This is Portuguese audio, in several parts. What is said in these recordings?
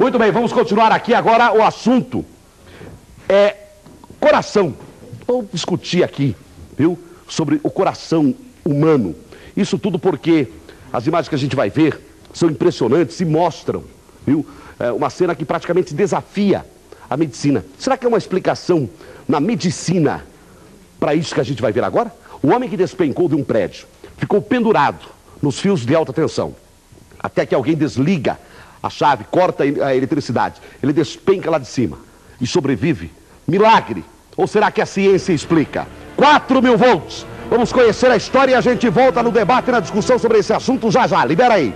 Muito bem, vamos continuar aqui agora. O assunto é coração. Vamos discutir aqui, viu, sobre o coração humano. Isso tudo porque as imagens que a gente vai ver são impressionantes e mostram, viu, uma cena que praticamente desafia a medicina. Será que é uma explicação na medicina para isso que a gente vai ver agora? O homem que despencou de um prédio, ficou pendurado nos fios de alta tensão, até que alguém desliga a chave, corta a eletricidade, ele despenca lá de cima e sobrevive. Milagre? Ou será que a ciência explica? 4.000 volts. Vamos conhecer a história e a gente volta no debate e na discussão sobre esse assunto já já. Libera aí.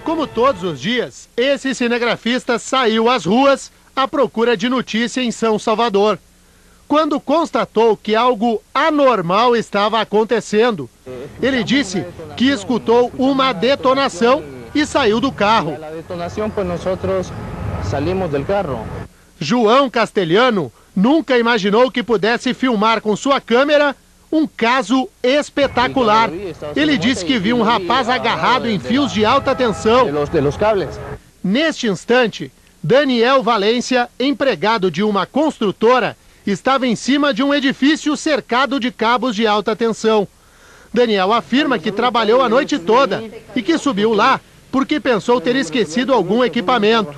Como todos os dias, esse cinegrafista saiu às ruas à procura de notícia em São Salvador. Quando constatou que algo anormal estava acontecendo, ele disse que escutou uma detonação e saiu do carro. João Castelhano nunca imaginou que pudesse filmar com sua câmera um caso espetacular. Ele disse que viu um rapaz agarrado em fios de alta tensão. Neste instante, Daniel Valência, empregado de uma construtora, estava em cima de um edifício cercado de cabos de alta tensão. Daniel afirma que trabalhou a noite toda e que subiu lá porque pensou ter esquecido algum equipamento.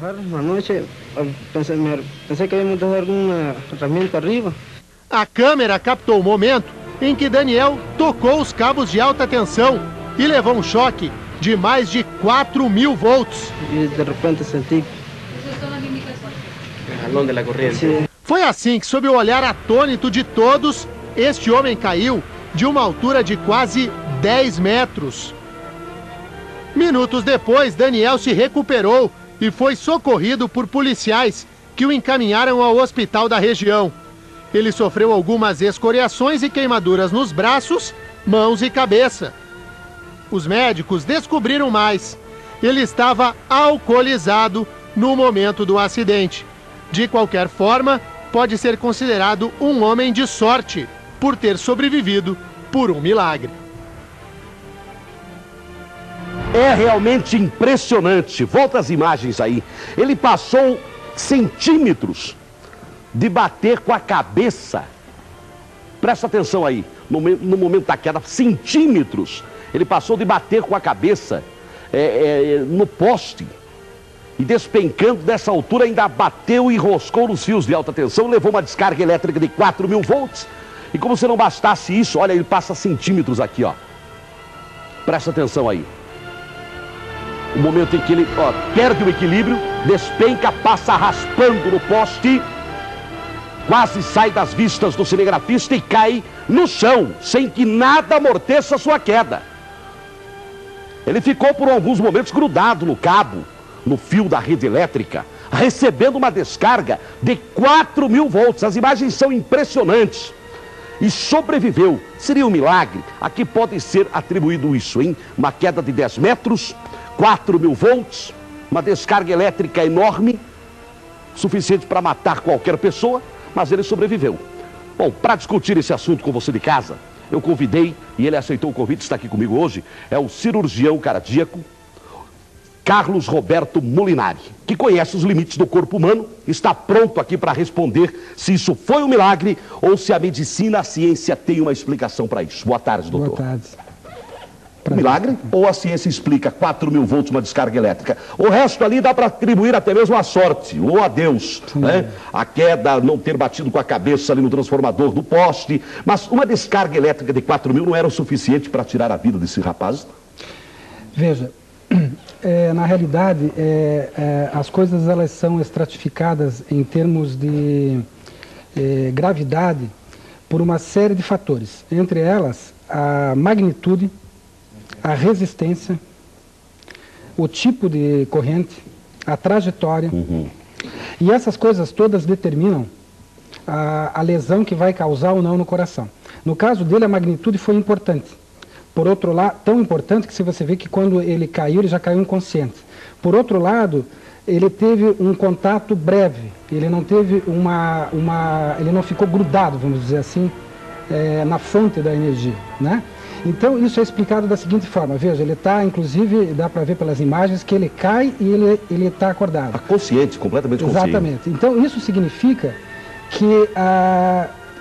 A câmera captou o momento em que Daniel tocou os cabos de alta tensão e levou um choque de mais de 4.000 volts. E de repente senti jalón de la corriente. Foi assim que, sob o olhar atônito de todos, este homem caiu de uma altura de quase 10 metros. Minutos depois, Daniel se recuperou e foi socorrido por policiais que o encaminharam ao hospital da região. Ele sofreu algumas escoriações e queimaduras nos braços, mãos e cabeça. Os médicos descobriram mais. Ele estava alcoolizado no momento do acidente. De qualquer forma, pode ser considerado um homem de sorte por ter sobrevivido por um milagre. É realmente impressionante. Volta as imagens aí. Ele passou centímetros de bater com a cabeça. Presta atenção aí, no momento da queda, centímetros. Ele passou de bater com a cabeça no poste. E despencando dessa altura, ainda bateu e enroscou nos fios de alta tensão, levou uma descarga elétrica de 4.000 volts. E como se não bastasse isso, olha, ele passa centímetros aqui, ó. Presta atenção aí. O momento em que ele perde o equilíbrio, despenca, passa raspando no poste, quase sai das vistas do cinegrafista e cai no chão, sem que nada amorteça sua queda. Ele ficou por alguns momentos grudado no cabo, no fio da rede elétrica, recebendo uma descarga de 4.000 volts. As imagens são impressionantes. E sobreviveu. Seria um milagre? Aqui pode ser atribuído isso, hein? Uma queda de 10 metros, 4.000 volts, uma descarga elétrica enorme, suficiente para matar qualquer pessoa, mas ele sobreviveu. Bom, para discutir esse assunto com você de casa, eu convidei, e ele aceitou o convite, está aqui comigo hoje, é o cirurgião cardíaco Carlos Roberto Molinari, que conhece os limites do corpo humano, está pronto aqui para responder se isso foi um milagre ou se a medicina, a ciência tem uma explicação para isso. Boa tarde, doutor. Boa tarde. Um milagre? Ou a ciência explica 4.000 volts, uma descarga elétrica? O resto ali dá para atribuir até mesmo a sorte, ou a Deus, né? A queda, não ter batido com a cabeça ali no transformador do poste. Mas uma descarga elétrica de 4.000 não era o suficiente para tirar a vida desse rapaz? Veja, na realidade, as coisas elas são estratificadas em termos de gravidade por uma série de fatores. Entre elas, a magnitude, a resistência, o tipo de corrente, a trajetória. E essas coisas todas determinam a lesão que vai causar ou não no coração. No caso dele, a magnitude foi importante. Por outro lado, tão importante que se você vê que quando ele caiu, ele já caiu inconsciente. Por outro lado, ele teve um contato breve, ele não teve ele não ficou grudado, vamos dizer assim, na fonte da energia, né? Então, isso é explicado da seguinte forma. Veja, ele está, inclusive, dá para ver pelas imagens que ele cai e ele está acordado. Está consciente, completamente consciente. Exatamente. Então, isso significa que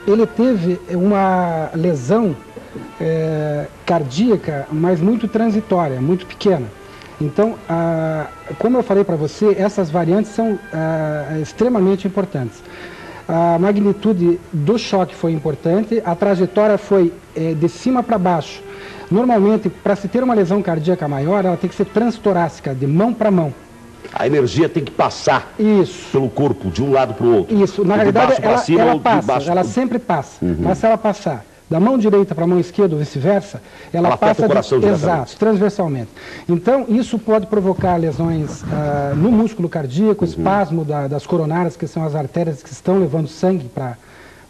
ele teve uma lesão cardíaca, mas muito transitória, muito pequena. Então, como eu falei para você, essas variantes são extremamente importantes. A magnitude do choque foi importante, a trajetória foi de cima para baixo. Normalmente, para se ter uma lesão cardíaca maior, ela tem que ser transtorácica, de mão para mão. A energia tem que passar pelo corpo, de um lado para o outro. Isso, na realidade, ela passa, ela sempre passa. Mas se ela passar da mão direita para a mão esquerda ou vice-versa, ela passa exato, transversalmente. Então, isso pode provocar lesões no músculo cardíaco, espasmo das coronárias, que são as artérias que estão levando sangue para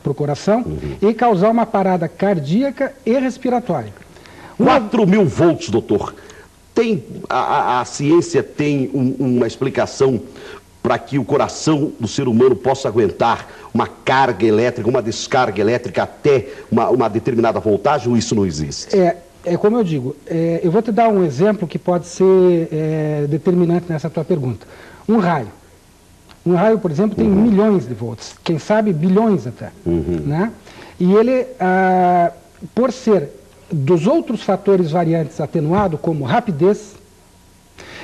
o coração, e causar uma parada cardíaca e respiratória. 4.000 volts, doutor. A ciência tem uma explicação para que o coração do ser humano possa aguentar uma carga elétrica, uma descarga elétrica até uma determinada voltagem, ou isso não existe? É como eu digo, eu vou te dar um exemplo que pode ser determinante nessa tua pergunta. Um raio. Um raio, por exemplo, tem milhões de volts, quem sabe bilhões até. Né? E ele, por ser dos outros fatores variantes atenuado, como rapidez,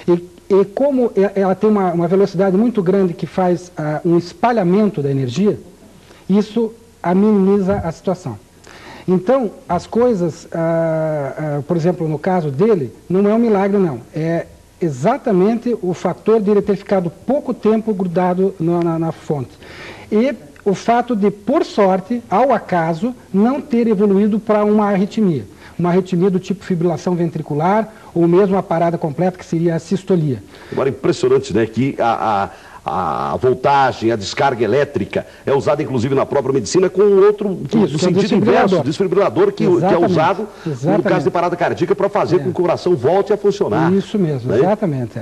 e como ela tem uma velocidade muito grande que faz um espalhamento da energia, isso minimiza a situação. Então, as coisas, por exemplo, no caso dele, não é um milagre, não. É exatamente o fator de ele ter ficado pouco tempo grudado na fonte. E o fato de, por sorte, ao acaso, não ter evoluído para uma arritmia. Uma arritmia do tipo fibrilação ventricular, ou mesmo a parada completa, que seria a sistolia. Agora, impressionante, né, que a voltagem, a descarga elétrica é usada, inclusive, na própria medicina com outro sentido inverso, desfibrilador, que é usado, no caso de parada cardíaca, para fazer com que o coração volte a funcionar. Isso mesmo, né? Exatamente.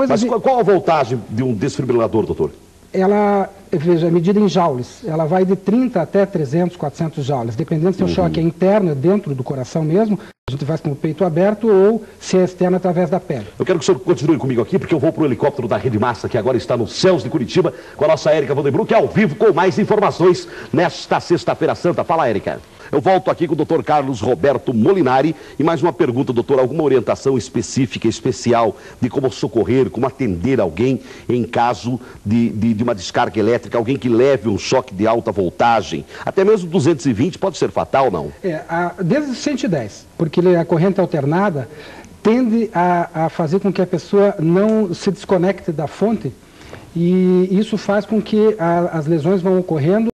Mas qual a voltagem de um desfibrilador, doutor? Ela, veja, é medida em joules. Ela vai de 30 até 300, 400 joules, dependendo se o choque é interno, é dentro do coração mesmo, a gente faz com o peito aberto, ou se é externo através da pele. Eu quero que o senhor continue comigo aqui, porque eu vou para o helicóptero da Rede Massa, que agora está nos céus de Curitiba, com a nossa Érica Vandenbruck, ao vivo com mais informações nesta sexta-feira santa. Fala, Érica. Eu volto aqui com o doutor Carlos Roberto Molinari e mais uma pergunta, doutor, alguma orientação específica, especial de como socorrer, como atender alguém em caso de uma descarga elétrica, alguém que leve um choque de alta voltagem, até mesmo 220 pode ser fatal, não? Desde 110, porque a corrente alternada tende a fazer com que a pessoa não se desconecte da fonte e isso faz com que as lesões vão ocorrendo